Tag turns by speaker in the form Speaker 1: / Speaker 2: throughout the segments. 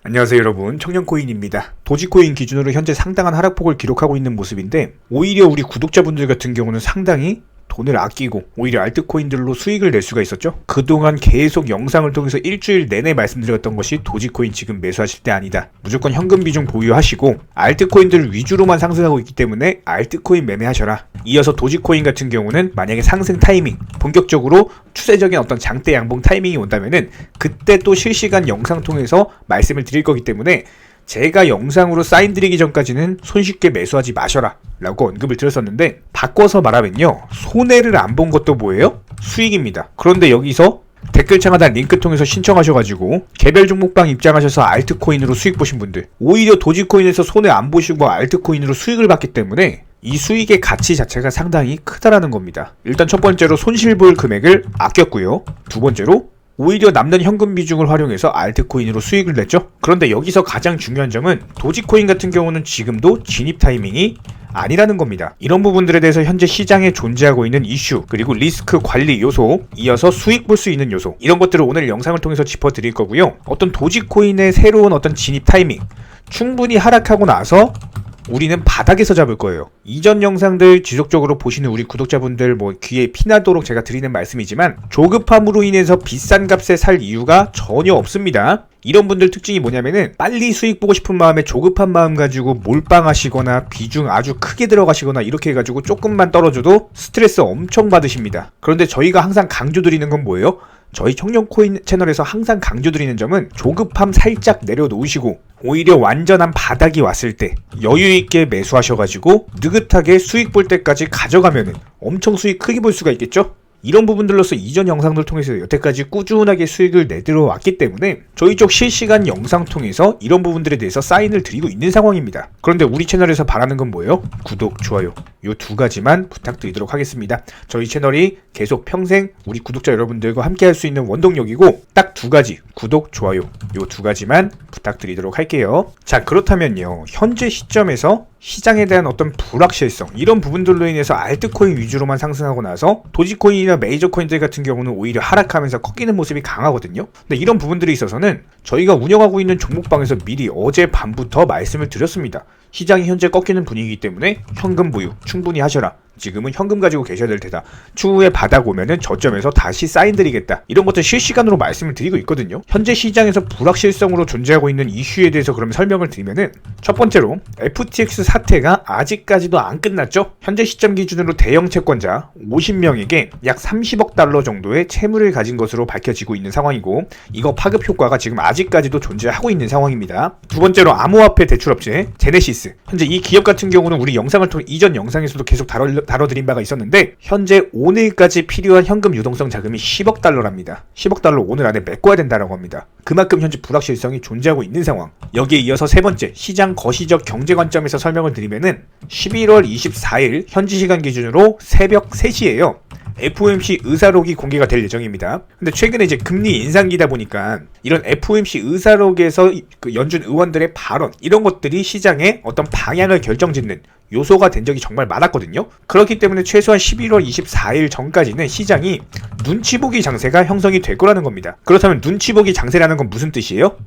Speaker 1: 안녕하세요 여러분, 청년코인입니다. 도지코인 기준으로 현재 상당한 하락폭을 기록하고 있는 모습인데, 오히려 우리 구독자분들 같은 경우는 상당히 돈을 아끼고 오히려 알트코인들로 수익을 낼 수가 있었죠. 그동안 계속 영상을 통해서 일주일 내내 말씀드렸던 것이 도지코인 지금 매수하실 때 아니다, 무조건 현금 비중 보유하시고 알트코인들 위주로만 상승하고 있기 때문에 알트코인 매매하셔라. 이어서 도지코인 같은 경우는 만약에 상승 타이밍, 본격적으로 추세적인 어떤 장대 양봉 타이밍이 온다면은 그때 또 실시간 영상 통해서 말씀을 드릴 거기 때문에 제가 영상으로 사인 드리기 전까지는 손쉽게 매수하지 마셔라 라고 언급을 드렸었는데, 바꿔서 말하면요, 손해를 안 본 것도 뭐예요? 수익입니다. 그런데 여기서 댓글창 하단 링크 통해서 신청하셔가지고 개별 종목방 입장하셔서 알트코인으로 수익 보신 분들, 오히려 도지코인에서 손해 안 보시고 알트코인으로 수익을 봤기 때문에 이 수익의 가치 자체가 상당히 크다라는 겁니다. 일단 첫 번째로 손실볼 금액을 아꼈고요. 두 번째로 오히려 남는 현금 비중을 활용해서 알트코인으로 수익을 냈죠. 그런데 여기서 가장 중요한 점은 도지코인 같은 경우는 지금도 진입 타이밍이 아니라는 겁니다. 이런 부분들에 대해서 현재 시장에 존재하고 있는 이슈, 그리고 리스크 관리 요소, 이어서 수익 볼 수 있는 요소, 이런 것들을 오늘 영상을 통해서 짚어드릴 거고요. 어떤 도지코인의 새로운 어떤 진입 타이밍, 충분히 하락하고 나서 우리는 바닥에서 잡을 거예요. 이전 영상들 지속적으로 보시는 우리 구독자분들 귀에 피나도록 제가 드리는 말씀이지만, 조급함으로 인해서 비싼 값에 살 이유가 전혀 없습니다. 이런 분들 특징이 뭐냐면은 빨리 수익 보고 싶은 마음에 조급한 마음 가지고 몰빵하시거나 비중 아주 크게 들어가시거나 이렇게 해가지고 조금만 떨어져도 스트레스 엄청 받으십니다. 그런데 저희가 항상 강조드리는 건 뭐예요? 저희 청년코인 채널에서 항상 강조드리는 점은 조급함 살짝 내려놓으시고 오히려 완전한 바닥이 왔을 때 여유있게 매수하셔가지고 느긋하게 수익 볼 때까지 가져가면은 엄청 수익 크게 볼 수가 있겠죠? 이런 부분들로서 이전 영상들 통해서 여태까지 꾸준하게 수익을 내들어 왔기 때문에 저희 쪽 실시간 영상 통해서 이런 부분들에 대해서 사인을 드리고 있는 상황입니다. 그런데 우리 채널에서 바라는 건 뭐예요? 구독, 좋아요, 요 두 가지만 부탁드리도록 하겠습니다. 저희 채널이 계속 평생 우리 구독자 여러분들과 함께 할 수 있는 원동력이고, 딱 두 가지, 구독, 좋아요, 요 두 가지만 부탁드리도록 할게요. 자, 그렇다면요, 현재 시점에서 시장에 대한 어떤 불확실성, 이런 부분들로 인해서 알트코인 위주로만 상승하고 나서 도지코인이나 메이저 코인들 같은 경우는 오히려 하락하면서 꺾이는 모습이 강하거든요. 근데 이런 부분들에 있어서는 저희가 운영하고 있는 종목방에서 미리 어제 밤부터 말씀을 드렸습니다. 시장이 현재 꺾이는 분위기이기 때문에 현금 보유 충분히 하셔라. 지금은 현금 가지고 계셔야 될 테다. 추후에 바닥 오면은 저점에서 다시 사인 드리겠다. 이런 것들 실시간으로 말씀을 드리고 있거든요. 현재 시장에서 불확실성으로 존재하고 있는 이슈에 대해서 그러면 설명을 드리면은, 첫 번째로 FTX 사태가 아직까지도 안 끝났죠. 현재 시점 기준으로 대형 채권자 50명에게 약 30억 달러 정도의 채무를 가진 것으로 밝혀지고 있는 상황이고, 이거 파급 효과가 지금 아직까지도 존재하고 있는 상황입니다. 두 번째로 암호화폐 대출업체 제네시스, 현재 이 기업 같은 경우는 우리 영상을 통해 이전 영상에서도 계속 다뤄드린 바가 있었는데, 현재 오늘까지 필요한 현금 유동성 자금이 10억 달러랍니다. 10억 달러 오늘 안에 메꿔야 된다라고 합니다. 그만큼 현재 불확실성이 존재하고 있는 상황. 여기에 이어서 세 번째, 시장 거시적 경제 관점에서 설명을 드리면은 11월 24일 현지 시간 기준으로 새벽 3시에요. FOMC 의사록이 공개가 될 예정입니다. 근데 최근에 이제 금리 인상기다 보니까 이런 FOMC 의사록에서 그 연준 의원들의 발언, 이런 것들이 시장의 어떤 방향을 결정짓는 요소가 된 적이 정말 많았거든요. 그렇기 때문에 최소한 11월 24일 전까지는 시장이 눈치보기 장세가 형성이 될 거라는 겁니다. 그렇다면 눈치보기 장세라는 건 무슨 뜻이에요?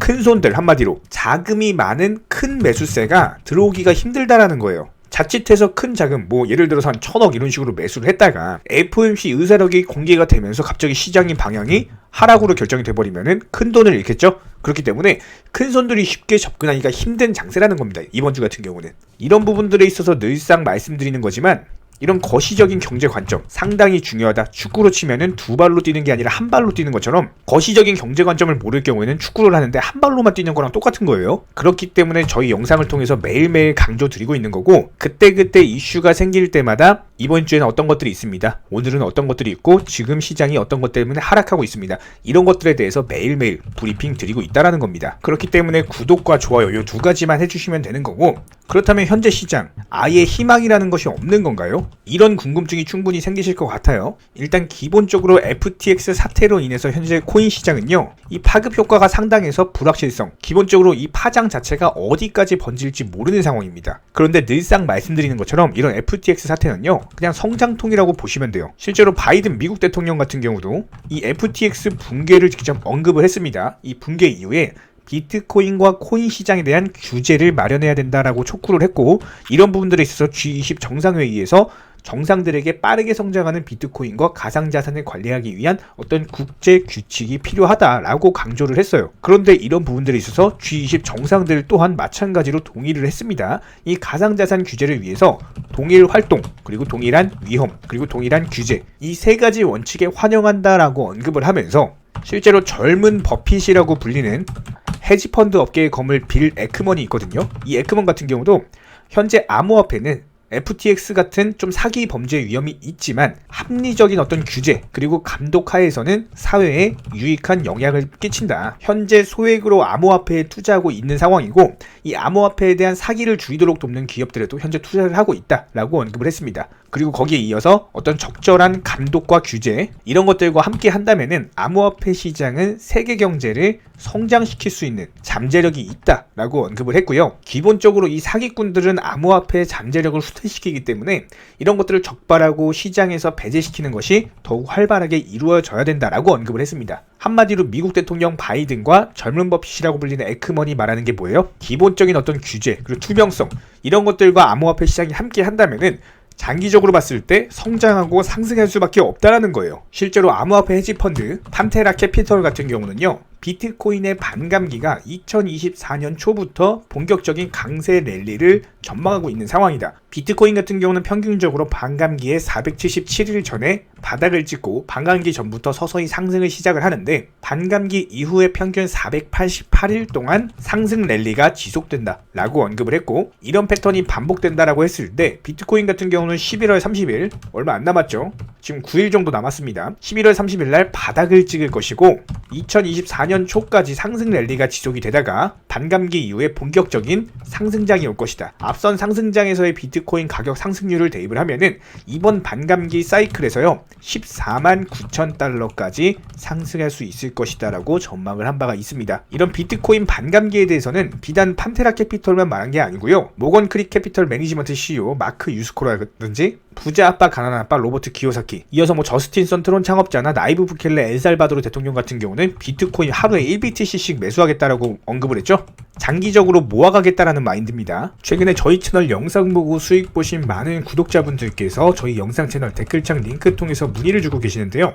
Speaker 1: 큰 손들, 한마디로 자금이 많은 큰 매수세가 들어오기가 힘들다라는 거예요. 자칫해서 큰 자금, 예를 들어서 한 1,000억 이런 식으로 매수를 했다가 FOMC 의사록이 공개가 되면서 갑자기 시장의 방향이 하락으로 결정이 돼버리면은 큰 돈을 잃겠죠? 그렇기 때문에 큰 손들이 쉽게 접근하기가 힘든 장세라는 겁니다. 이번 주 같은 경우는. 이런 부분들에 있어서 늘상 말씀드리는 거지만, 이런 거시적인 경제 관점 상당히 중요하다. 축구로 치면은 두 발로 뛰는 게 아니라 한 발로 뛰는 것처럼 거시적인 경제 관점을 모를 경우에는 축구를 하는데 한 발로만 뛰는 거랑 똑같은 거예요. 그렇기 때문에 저희 영상을 통해서 매일매일 강조드리고 있는 거고, 그때그때 이슈가 생길 때마다 이번 주에는 어떤 것들이 있습니다, 오늘은 어떤 것들이 있고, 지금 시장이 어떤 것 때문에 하락하고 있습니다, 이런 것들에 대해서 매일매일 브리핑 드리고 있다라는 겁니다. 그렇기 때문에 구독과 좋아요 이 두 가지만 해주시면 되는 거고, 그렇다면 현재 시장 아예 희망이라는 것이 없는 건가요? 이런 궁금증이 충분히 생기실 것 같아요. 일단 기본적으로 FTX 사태로 인해서 현재 코인 시장은요, 이 파급 효과가 상당해서 불확실성, 기본적으로 이 파장 자체가 어디까지 번질지 모르는 상황입니다. 그런데 늘상 말씀드리는 것처럼 이런 FTX 사태는요, 그냥 성장통이라고 보시면 돼요. 실제로 바이든 미국 대통령 같은 경우도 이 FTX 붕괴를 직접 언급을 했습니다. 이 붕괴 이후에 비트코인과 코인 시장에 대한 규제를 마련해야 된다라고 촉구를 했고, 이런 부분들에 있어서 G20 정상회의에서 정상들에게 빠르게 성장하는 비트코인과 가상자산을 관리하기 위한 어떤 국제 규칙이 필요하다라고 강조를 했어요. 그런데 이런 부분들에 있어서 G20 정상들 또한 마찬가지로 동의를 했습니다. 이 가상자산 규제를 위해서 동일 활동, 그리고 동일한 위험, 그리고 동일한 규제, 이 세 가지 원칙에 환영한다라고 언급을 하면서 실제로 젊은 버핏이라고 불리는 헤지펀드 업계의 거물 빌 에크먼이 있거든요. 이 에크먼 같은 경우도 현재 암호화폐는 FTX 같은 좀 사기 범죄 위험이 있지만 합리적인 어떤 규제 그리고 감독 하에서는 사회에 유익한 영향을 끼친다. 현재 소액으로 암호화폐에 투자하고 있는 상황이고, 이 암호화폐에 대한 사기를 줄이도록 돕는 기업들에도 현재 투자를 하고 있다라고 언급을 했습니다. 그리고 거기에 이어서 어떤 적절한 감독과 규제, 이런 것들과 함께 한다면은 암호화폐 시장은 세계 경제를 성장시킬 수 있는 잠재력이 있다라고 언급을 했고요. 기본적으로 이 사기꾼들은 암호화폐의 잠재력을 후퇴시키기 때문에 이런 것들을 적발하고 시장에서 배제시키는 것이 더욱 활발하게 이루어져야 된다라고 언급을 했습니다. 한마디로 미국 대통령 바이든과 젊은 버핏이라고 불리는 에크먼이 말하는 게 뭐예요? 기본적인 어떤 규제, 그리고 투명성, 이런 것들과 암호화폐 시장이 함께 한다면은 장기적으로 봤을 때 성장하고 상승할 수밖에 없다라는 거예요. 실제로 암호화폐 헤지펀드 판테라 캐피털 같은 경우는요, 비트코인의 반감기가 2024년 초부터 본격적인 강세 랠리를 전망하고 있는 상황이다. 비트코인 같은 경우는 평균적으로 반감기의 477일 전에 바닥을 찍고 반감기 전부터 서서히 상승을 시작을 하는데, 반감기 이후에 평균 488일 동안 상승 랠리가 지속된다 라고 언급을 했고, 이런 패턴이 반복된다라고 했을 때 비트코인 같은 경우는 11월 30일, 얼마 안 남았죠. 지금 9일 정도 남았습니다. 11월 30일 날 바닥을 찍을 것이고, 2024년 초까지 상승 랠리가 지속이 되다가 반감기 이후에 본격적인 상승장이 올 것이다. 앞선 상승장에서의 비트코인 가격 상승률을 대입을 하면은 이번 반감기 사이클에서요 14만 9천 달러까지 상승할 수 있을 것이다 라고 전망을 한 바가 있습니다. 이런 비트코인 반감기에 대해서는 비단 판테라 캐피털만 말한 게 아니고요, 모건 크릭 캐피털 매니지먼트 CEO 마크 유스코라든지 부자 아빠 가난한 아빠 로버트 기요사키, 이어서 저스틴 선트론 창업자나 나이브 부켈레 엘살바도르 대통령 같은 경우는 비트코인 하루에 1BTC씩 매수하겠다라고 언급을 했죠. 장기적으로 모아가겠다라는 마인드입니다. 최근에 저희 채널 영상 보고 수익 보신 많은 구독자분들께서 저희 영상 채널 댓글창 링크 통해서 문의를 주고 계시는데요.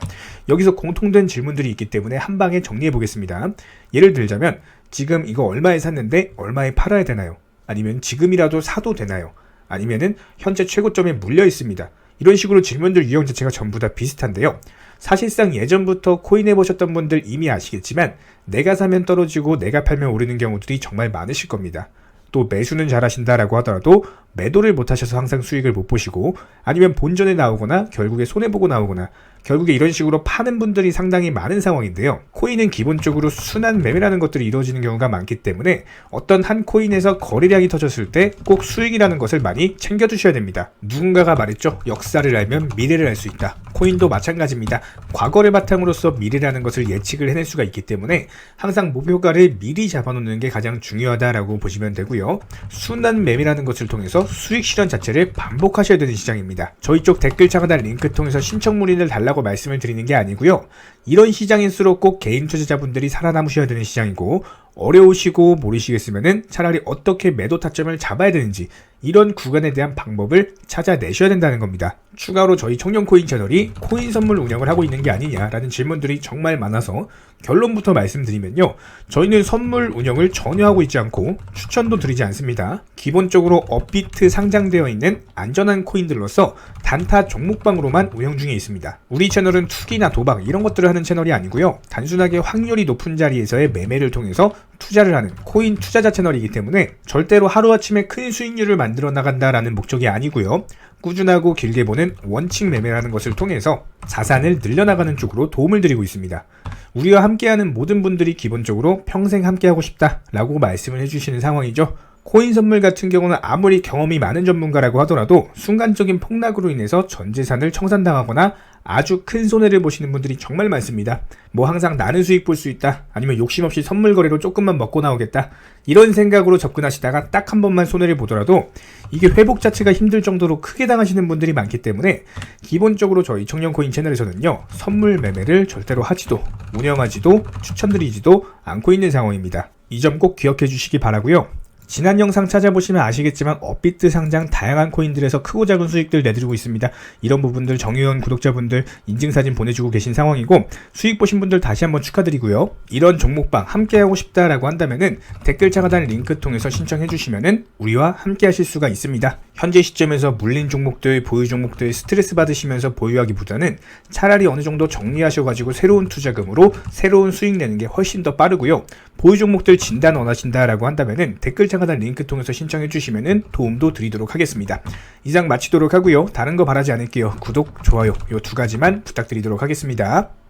Speaker 1: 여기서 공통된 질문들이 있기 때문에 한 방에 정리해 보겠습니다. 예를 들자면, 지금 이거 얼마에 샀는데 얼마에 팔아야 되나요? 아니면 지금이라도 사도 되나요? 아니면은 현재 최고점에 물려 있습니다. 이런 식으로 질문들 유형 자체가 전부 다 비슷한데요. 사실상 예전부터 코인 해보셨던 분들 이미 아시겠지만, 내가 사면 떨어지고 내가 팔면 오르는 경우들이 정말 많으실 겁니다. 또 매수는 잘하신다라고 하더라도 매도를 못하셔서 항상 수익을 못 보시고, 아니면 본전에 나오거나 결국에 손해보고 나오거나, 결국에 이런 식으로 파는 분들이 상당히 많은 상황인데요. 코인은 기본적으로 순환 매매라는 것들이 이루어지는 경우가 많기 때문에 어떤 한 코인에서 거래량이 터졌을 때 꼭 수익이라는 것을 많이 챙겨두셔야 됩니다. 누군가가 말했죠. 역사를 알면 미래를 알 수 있다. 코인도 마찬가지입니다. 과거를 바탕으로서 미래라는 것을 예측을 해낼 수가 있기 때문에 항상 목표가를 미리 잡아놓는 게 가장 중요하다라고 보시면 되고요. 순환 매매라는 것을 통해서 수익 실현 자체를 반복하셔야 되는 시장입니다. 저희 쪽 댓글창 하단 링크 통해서 신청 문의를 달라고 말씀을 드리는 게 아니고요. 이런 시장일수록 꼭 개인 투자자분들이 살아남으셔야 되는 시장이고, 어려우시고 모르시겠으면은 차라리 어떻게 매도 타점을 잡아야 되는지 이런 구간에 대한 방법을 찾아내셔야 된다는 겁니다. 추가로 저희 청년코인 채널이 코인 선물 운영을 하고 있는 게 아니냐라는 질문들이 정말 많아서 결론부터 말씀드리면요, 저희는 선물 운영을 전혀 하고 있지 않고 추천도 드리지 않습니다. 기본적으로 업비트 상장되어 있는 안전한 코인들로서 단타 종목방으로만 운영 중에 있습니다. 우리 채널은 투기나 도박 이런 것들을 하는 채널이 아니고요, 단순하게 확률이 높은 자리에서의 매매를 통해서 투자를 하는 코인 투자자 채널이기 때문에 절대로 하루아침에 큰 수익률을 만들어 나간다라는 목적이 아니고요, 꾸준하고 길게 보는 원칙 매매라는 것을 통해서 자산을 늘려나가는 쪽으로 도움을 드리고 있습니다. 우리와 함께하는 모든 분들이 기본적으로 평생 함께하고 싶다라고 말씀을 해주시는 상황이죠. 코인 선물 같은 경우는 아무리 경험이 많은 전문가라고 하더라도 순간적인 폭락으로 인해서 전 재산을 청산당하거나 아주 큰 손해를 보시는 분들이 정말 많습니다. 항상 나는 수익 볼 수 있다, 아니면 욕심 없이 선물 거래로 조금만 먹고 나오겠다, 이런 생각으로 접근하시다가 딱 한 번만 손해를 보더라도 이게 회복 자체가 힘들 정도로 크게 당하시는 분들이 많기 때문에 기본적으로 저희 청년코인 채널에서는요, 선물 매매를 절대로 하지도 운영하지도 추천드리지도 않고 있는 상황입니다. 이 점 꼭 기억해 주시기 바라고요. 지난 영상 찾아보시면 아시겠지만 업비트 상장 다양한 코인들에서 크고 작은 수익들 내드리고 있습니다. 이런 부분들 정의원 구독자분들 인증사진 보내주고 계신 상황이고, 수익 보신 분들 다시 한번 축하드리고요. 이런 종목방 함께하고 싶다라고 한다면은 댓글 하단 링크 통해서 신청해 주시면은 우리와 함께 하실 수가 있습니다. 현재 시점에서 물린 종목들, 보유 종목들 스트레스 받으시면서 보유하기보다는 차라리 어느 정도 정리하셔가지고 새로운 투자금으로 새로운 수익 내는 게 훨씬 더 빠르고요. 보유 종목들 진단 원하신다라고 한다면은 댓글 하단 링크 통해서 신청해 주시면은 도움도 드리도록 하겠습니다. 이상 마치도록 하고요. 다른 거 바라지 않을게요. 구독, 좋아요 요 두 가지만 부탁드리도록 하겠습니다.